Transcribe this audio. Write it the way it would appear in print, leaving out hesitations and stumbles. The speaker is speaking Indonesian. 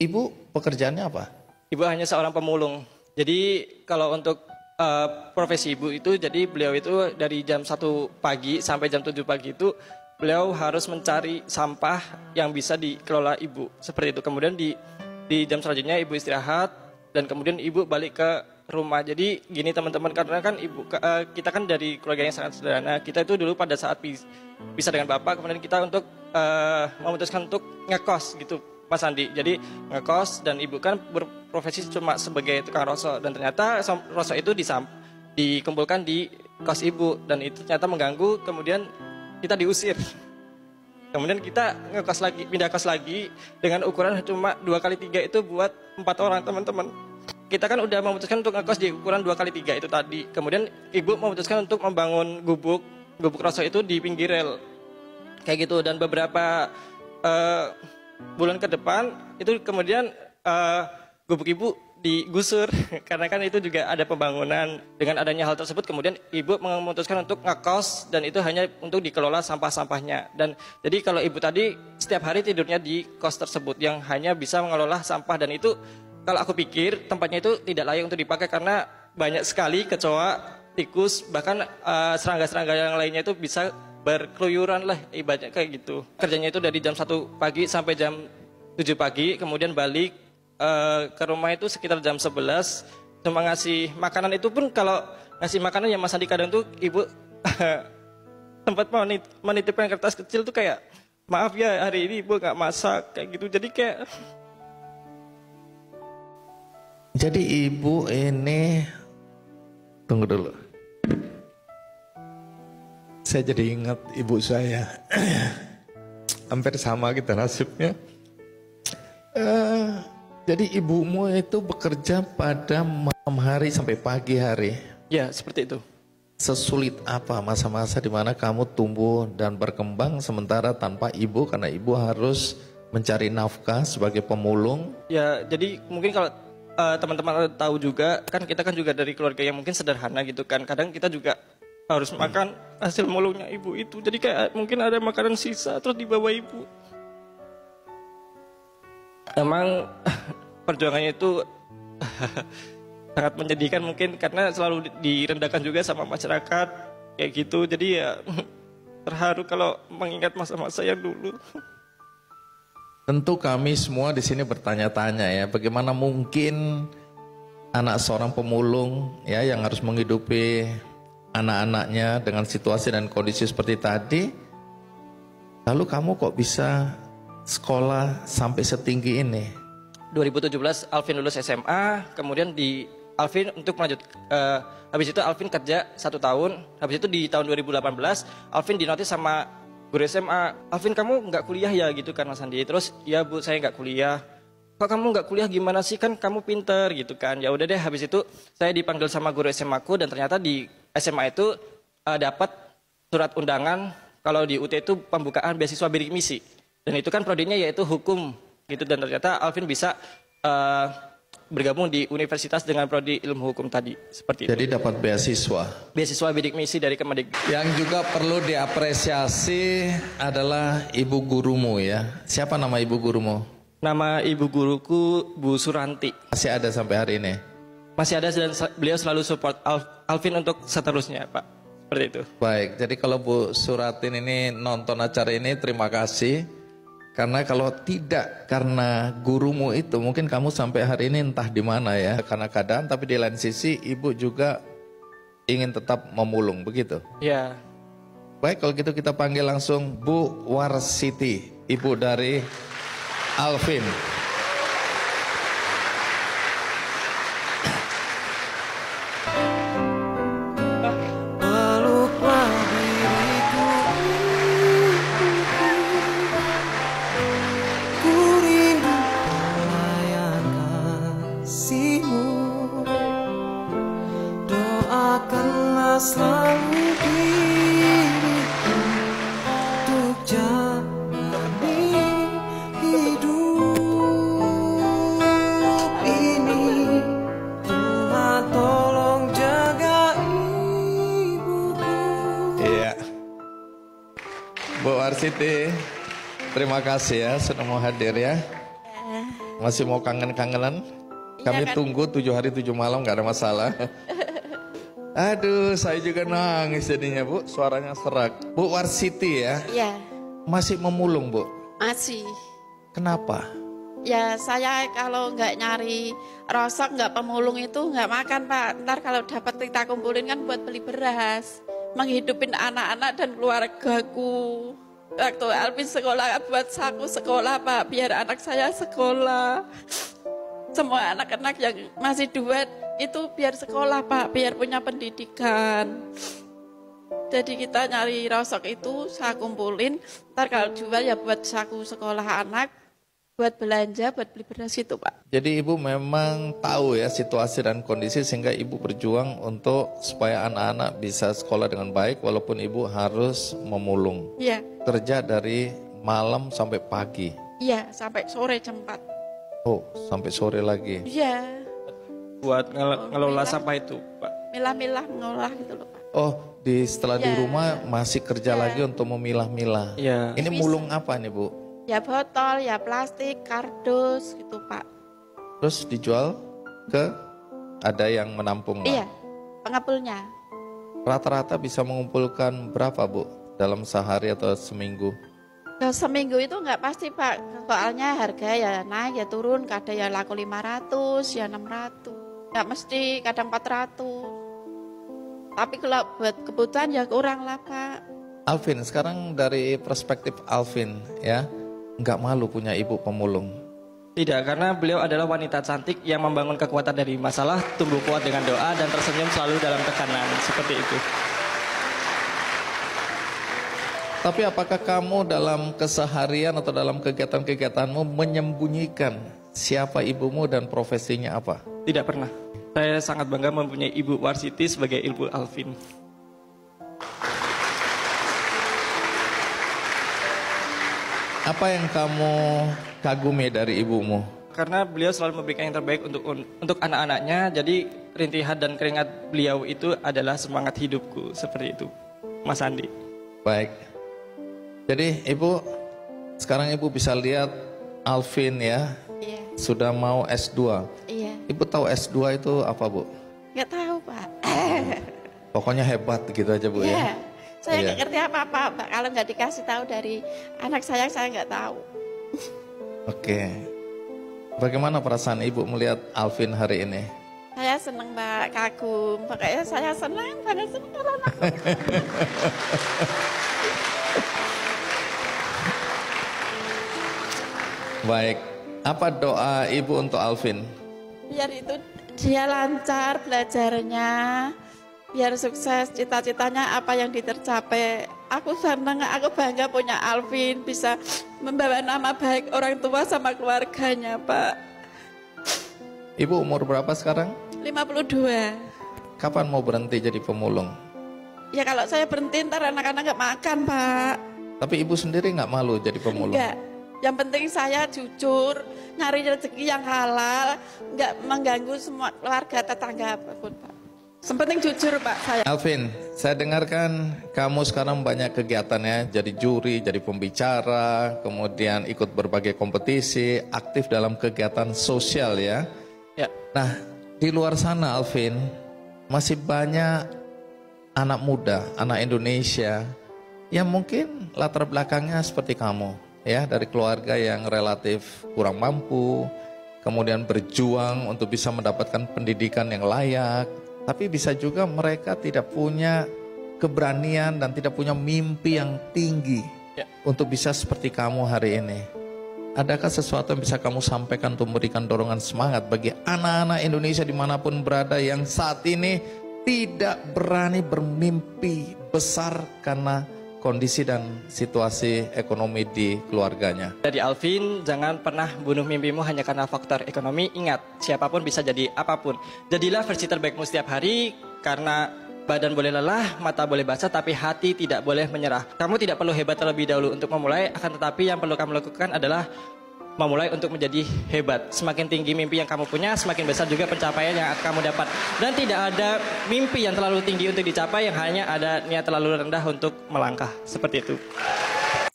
Ibu pekerjaannya apa? Ibu hanya seorang pemulung. Jadi kalau untuk profesi ibu itu, jadi beliau itu dari jam 1 pagi sampai jam 7 pagi itu beliau harus mencari sampah yang bisa dikelola ibu. Seperti itu. Kemudian di jam selanjutnya ibu istirahat dan kemudian ibu balik ke rumah. Jadi gini teman-teman, karena kan kita kan dari keluarga yang sangat sederhana. Kita itu dulu pada saat bisa dengan bapak, kemudian kita untuk memutuskan untuk ngekos gitu, Mas Andi. Jadi ngekos dan ibu kan berprofesi cuma sebagai tukang rosok, dan ternyata rosok itu dikumpulkan di kos ibu dan itu ternyata mengganggu. Kemudian kita diusir. Kemudian kita ngekos lagi, pindah kos lagi dengan ukuran cuma 2x3 itu buat 4 orang teman-teman. Kita kan udah memutuskan untuk ngekos di ukuran 2x3 itu tadi. Kemudian ibu memutuskan untuk membangun gubuk rosok itu di pinggir rel. Kayak gitu, dan beberapa bulan ke depan itu kemudian gubuk ibu digusur karena kan itu juga ada pembangunan. Dengan adanya hal tersebut kemudian ibu memutuskan untuk ngekos dan itu hanya untuk dikelola sampah-sampahnya. Dan jadi kalau ibu tadi setiap hari tidurnya di kos tersebut yang hanya bisa mengelola sampah, dan itu kalau aku pikir tempatnya itu tidak layak untuk dipakai karena banyak sekali kecoa, tikus, bahkan serangga-serangga yang lainnya itu bisa berkeluyuran lah ibaratnya kayak gitu. Kerjanya itu dari jam 1 pagi sampai jam 7 pagi, kemudian balik ke rumah itu sekitar jam 11. Cuma ngasih makanan, itu pun kalau ngasih makanan ya Mas Andi, kadang tuh ibu tempat menitipkan kertas kecil tuh kayak, maaf ya hari ini ibu gak masak, kayak gitu. Jadi ibu ini, tunggu dulu. Saya jadi ingat ibu saya. Hampir sama kita nasibnya. Jadi ibumu itu bekerja pada malam hari sampai pagi hari. Ya, seperti itu. Sesulit apa masa-masa di mana kamu tumbuh dan berkembang sementara tanpa ibu, karena ibu harus mencari nafkah sebagai pemulung? Ya, jadi mungkin kalau teman-teman tahu juga, kan kita kan juga dari keluarga yang mungkin sederhana gitu kan. Kadang kita juga harus makan hasil mulungnya ibu itu. Jadi kayak mungkin ada makanan sisa terus dibawa ibu. Emang perjuangannya itu sangat menyedihkan mungkin karena selalu direndahkan juga sama masyarakat kayak gitu. Jadi ya terharu kalau mengingat masa-masa yang dulu. Tentu kami semua di sini bertanya-tanya ya, bagaimana mungkin anak seorang pemulung ya yang harus menghidupi anak-anaknya dengan situasi dan kondisi seperti tadi, lalu kamu kok bisa sekolah sampai setinggi ini? 2017 Alvin lulus SMA, kemudian Alvin untuk melanjut, habis itu Alvin kerja 1 tahun, habis itu di tahun 2018 Alvin dinotis sama guru SMA, Alvin kamu nggak kuliah ya gitu kan Mas Andi. Terus ya bu saya nggak kuliah. Kok kamu nggak kuliah gimana sih, kan kamu pinter gitu kan. Ya udah deh, habis itu saya dipanggil sama guru SMA aku dan ternyata di SMA itu dapat surat undangan kalau di UT itu pembukaan beasiswa bidik misi. Dan itu kan prodinya yaitu hukum gitu, dan ternyata Alvin bisa bergabung di universitas dengan prodi ilmu hukum tadi, seperti itu. Jadi dapat beasiswa. Beasiswa bidik misi dari Kemendikbud. Yang juga perlu diapresiasi adalah ibu gurumu ya. Siapa nama ibu gurumu? Nama ibu guruku Bu Suranti. Masih ada sampai hari ini? Masih ada, dan beliau selalu support Alvin untuk seterusnya Pak. Seperti itu. Baik, jadi kalau Bu Suratin ini nonton acara ini, terima kasih. Karena kalau tidak karena gurumu itu, mungkin kamu sampai hari ini entah di mana ya. Karena keadaan, tapi di lain sisi ibu juga ingin tetap memulung, begitu? Ya. Baik, kalau gitu kita panggil langsung Bu Warsiti, ibu dari Alvin. Selalu diriku untuk jalani hidup ini. Tuhan tolong jaga ibuku. Iya, Bu Warsiti, terima kasih ya sudah mau hadir ya. Masih mau kangen-kangenan? Kami kan? tunggu 7 hari 7 malam, gak ada masalah. Aduh, saya juga nangis jadinya, Bu. Suaranya serak. Bu Warsiti ya? Iya, Masih memulung, Bu? masih. Kenapa? Ya saya kalau nggak nyari rosok, nggak pemulung itu nggak makan Pak. Ntar kalau dapat kita kumpulin kan buat beli beras. Menghidupin anak-anak dan keluargaku. Waktu Alvin sekolah buat saku sekolah Pak, biar anak saya sekolah. Semua anak-anak yang masih duet itu biar sekolah Pak, biar punya pendidikan. Jadi kita nyari rosok itu saya kumpulin, ntar kalau jual ya buat saku sekolah anak, buat belanja, buat beli beras itu Pak. Jadi ibu memang tahu ya situasi dan kondisi sehingga ibu berjuang untuk supaya anak-anak bisa sekolah dengan baik walaupun ibu harus memulung. Iya, Kerja dari malam sampai pagi. iya sampai sore jam 4. Oh, sampai sore lagi. Iya, Buat ngelola sampah itu, Pak. milah-milah mengolah gitu loh Pak. Oh, setelah di Iya. rumah masih kerja lagi untuk memilah-milah. Iya. Ini mulung apa nih, Bu? Ya botol, ya plastik, kardus gitu Pak. Terus dijual ke ada yang menampung lah. Iya, pengepulnya. Rata-rata bisa mengumpulkan berapa, Bu? Dalam sehari atau seminggu? Nah, seminggu itu nggak pasti Pak, soalnya harga ya naik ya turun, kadang ya laku 500, ya 600, nggak mesti kadang 400. Tapi kalau buat kebutuhan ya kurang lah Pak. Alvin, sekarang dari perspektif Alvin ya, nggak malu punya ibu pemulung? Tidak, karena beliau adalah wanita cantik yang membangun kekuatan dari masalah, tumbuh kuat dengan doa, dan tersenyum selalu dalam tekanan. Seperti itu. Tapi apakah kamu dalam keseharian atau dalam kegiatan-kegiatanmu menyembunyikan siapa ibumu dan profesinya apa? Tidak pernah. Saya sangat bangga mempunyai Ibu Warsiti sebagai Ibu Alvin. Apa yang kamu kagumi dari ibumu? Karena beliau selalu memberikan yang terbaik untuk anak-anaknya, jadi rintihan dan keringat beliau itu adalah semangat hidupku. Seperti itu, Mas Andi. Baik. Jadi ibu, sekarang ibu bisa lihat Alvin ya, Iya, sudah mau S2. iya, Ibu tahu S2 itu apa, Bu? nggak tahu Pak. Pokoknya hebat gitu aja, Bu Iya, ya. saya Iya. nggak ngerti apa-apa Pak. Kalau nggak dikasih tahu dari anak saya nggak tahu. Oke. Bagaimana perasaan ibu melihat Alvin hari ini? Saya seneng Mbak, kagum. Pokoknya saya senang banget seneng kalau anak. Baik. Apa doa ibu untuk Alvin? Biar itu dia lancar belajarnya, biar sukses cita-citanya apa yang ditercapai. Aku senang, aku bangga punya Alvin, bisa membawa nama baik orang tua sama keluarganya Pak. Ibu umur berapa sekarang? 52. Kapan mau berhenti jadi pemulung? Ya kalau saya berhenti ntar anak-anak nggak makan Pak. Tapi ibu sendiri nggak malu jadi pemulung? Enggak. Yang penting saya jujur, nyari rezeki yang halal, nggak mengganggu semua keluarga tetangga apapun Pak. Yang penting jujur Pak saya. Alvin, saya dengarkan kamu sekarang banyak kegiatan ya, jadi juri, jadi pembicara, kemudian ikut berbagai kompetisi, aktif dalam kegiatan sosial ya. Ya, Nah, di luar sana Alvin, masih banyak anak muda, anak Indonesia yang mungkin latar belakangnya seperti kamu ya, dari keluarga yang relatif kurang mampu, kemudian berjuang untuk bisa mendapatkan pendidikan yang layak, tapi bisa juga mereka tidak punya keberanian dan tidak punya mimpi yang tinggi Ya. untuk bisa seperti kamu hari ini. Adakah sesuatu yang bisa kamu sampaikan untuk memberikan dorongan semangat bagi anak-anak Indonesia dimanapun berada yang saat ini tidak berani bermimpi besar karena kondisi dan situasi ekonomi di keluarganya? dari Alvin, jangan pernah bunuh mimpimu hanya karena faktor ekonomi. Ingat, siapapun bisa jadi apapun. Jadilah versi terbaikmu setiap hari, karena badan boleh lelah, mata boleh basah, tapi hati tidak boleh menyerah. Kamu tidak perlu hebat terlebih dahulu untuk memulai, akan tetapi yang perlu kamu lakukan adalah memulai untuk menjadi hebat. Semakin tinggi mimpi yang kamu punya, semakin besar juga pencapaian yang akan kamu dapat. Dan tidak ada mimpi yang terlalu tinggi untuk dicapai, yang hanya ada niat terlalu rendah untuk melangkah. Seperti itu.